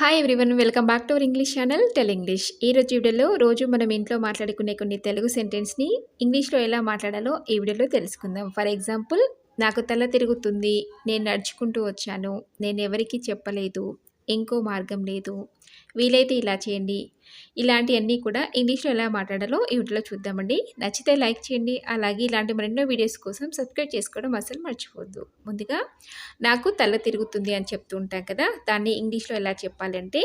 Hi everyone, welcome back to our English channel tell English. ఈ రోజు వీడియోలో రోజు మనం ఇంట్లో మాట్లాడుకునే కొన్ని తెలుగు సెంటెన్స్ని ఇంగ్లీష్లో ఎలా మాట్లాడాలో ఈ వీడియోలో తెలుసుకుందాం. ఫర్ ఎగ్జాంపుల్, నాకు తల తిరుగుతుంది, నేను నడుచుకుంటూ వచ్చాను, నేను ఎవరికీ చెప్పలేదు, ఇంకో మార్గం లేదు, వీలైతే ఇలా చేయండి. ఇలాంటివన్నీ కూడా ఇంగ్లీష్లో ఎలా మాట్లాడాలో ఈ వీడియోలో చూద్దామండి. నచ్చితే లైక్ చేయండి. అలాగే ఇలాంటి మరెన్నో వీడియోస్ కోసం సబ్స్క్రైబ్ చేసుకోవడం అసలు మర్చిపోవద్దు. ముందుగా నాకు తల తిరుగుతుంది అని చెప్తూ ఉంటాం కదా, దాన్ని ఇంగ్లీష్లో ఎలా చెప్పాలంటే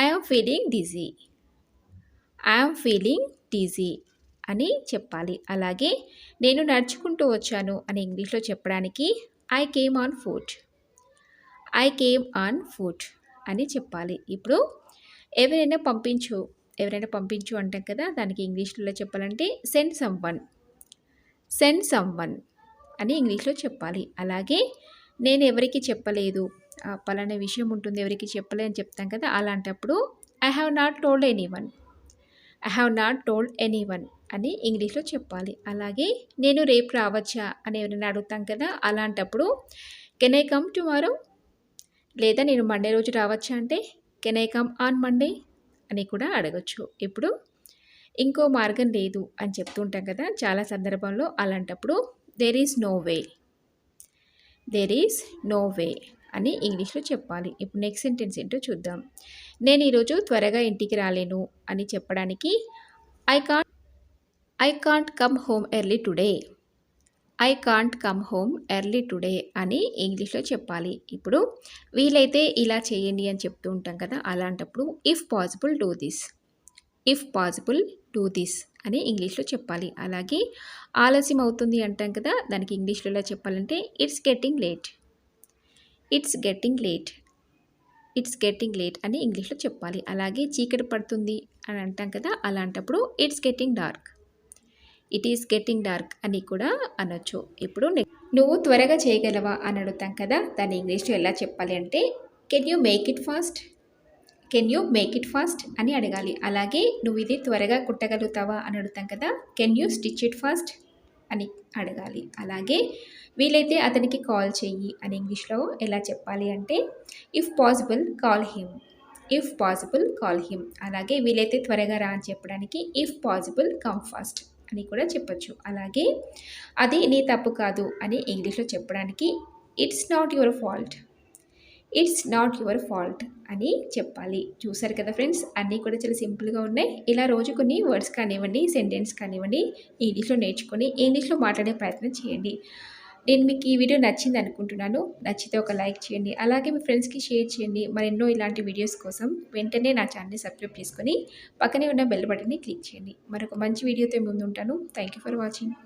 I'm feeling dizzy, I'm feeling dizzy అని చెప్పాలి. అలాగే నేను నడుచుకుంటూ వచ్చాను అని ఇంగ్లీష్లో చెప్పడానికి I came on foot, I came on foot అని చెప్పాలి. ఇప్పుడు ఎవరైనా పంపించు అంటాం కదా, దానికి ఇంగ్లీష్లో చెప్పాలంటే సెండ్ సమ్వన్, సెండ్ సమ్వన్ అని ఇంగ్లీష్లో చెప్పాలి. అలాగే నేను ఎవరికి చెప్పలేదు, పలానా విషయం ఉంటుంది ఎవరికి చెప్పలేదు అని చెప్తాం కదా, అలాంటప్పుడు I have not told anyone, I have not told anyone అని ఇంగ్లీష్లో చెప్పాలి. అలాగే నేను రేపు రావచ్చా అని ఎవరైనా అడుగుతాం కదా, అలాంటప్పుడు కెన్ ఐ కమ్ టుమారో, లేదా నేను మండే రోజు రావచ్చా అంటే can I come on Monday అని కూడా అడగచ్చు. ఇప్పుడు ఇంకో మార్గం లేదు అని చెప్తూ ఉంటాం కదా చాలా సందర్భంలో, అలాంటప్పుడు there is no way, there is no way అని ఇంగ్లీష్లో చెప్పాలి. ఇప్పుడు నెక్స్ట్ సెంటెన్స్ ఏంటో చూద్దాం. నేను ఈరోజు త్వరగా ఇంటికి రాలేను అని చెప్పడానికి I can't come home early today, I can't come home early today అని ఇంగ్లీష్లో చెప్పాలి. ఇప్పుడు వీలైతే ఇలా చేయండి అని చెప్తూ ఉంటాం కదా, అలాంటప్పుడు if possible do this, if possible do this అని ఇంగ్లీష్లో చెప్పాలి. అలాగే ఆలస్యం అవుతుంది అంటాం కదా, దానికి ఇంగ్లీష్లో ఎలా చెప్పాలంటే it's getting late, it's getting late, it's getting late అని ఇంగ్లీష్లో చెప్పాలి. అలాగే చీకటి పడుతుంది అని అంటాం కదా, అలాంటప్పుడు it's getting dark, it is getting dark అని కూడా అనొచ్చు. ఇప్పుడు నువ్వు త్వరగా చేయగలవా అని అడుగుతాం కదా, దాన్ని ఇంగ్లీష్లో ఎలా చెప్పాలి అంటే can you make it fast, can you make it fast అని అడగాలి. అలాగే నువ్వు ఇది త్వరగా కుట్టగలుగుతావా అని అడుగుతాం కదా, can you stitch it fast అని అడగాలి. అలాగే వీలైతే అతనికి కాల్ చెయ్యి అని ఇంగ్లీష్లో ఎలా చెప్పాలి అంటే if possible call him, if possible call him. అలాగే వీలైతే త్వరగా రా అని చెప్పడానికి ఇఫ్ పాసిబుల్ కమ్ ఫాస్ట్ అని కూడా చెప్పచ్చు. అలాగే అది నీ తప్పు కాదు అని ఇంగ్లీష్లో చెప్పడానికి it's not your fault, it's not your fault అని చెప్పాలి. చూసారు కదా ఫ్రెండ్స్, అన్నీ కూడా చాలా సింపుల్గా ఉన్నాయి. ఇలా రోజు కొన్ని వర్డ్స్ కానివ్వండి, సెంటెన్స్ కానివ్వండి ఇంగ్లీష్లో నేర్చుకొని ఇంగ్లీష్లో మాట్లాడే ప్రయత్నం చేయండి. నేను మీకు ఈ వీడియో నచ్చింది అనుకుంటున్నాను. నచ్చితే ఒక లైక్ చేయండి. అలాగే మీ ఫ్రెండ్స్కి షేర్ చేయండి. మరెన్నో ఇలాంటి వీడియోస్ కోసం వెంటనే నా ఛానల్ని సబ్స్క్రైబ్ చేసుకొని పక్కనే ఉన్న బెల్ బటన్ని క్లిక్ చేయండి. మరొక మంచి వీడియోతో ముందుంటాను. Thank you for watching.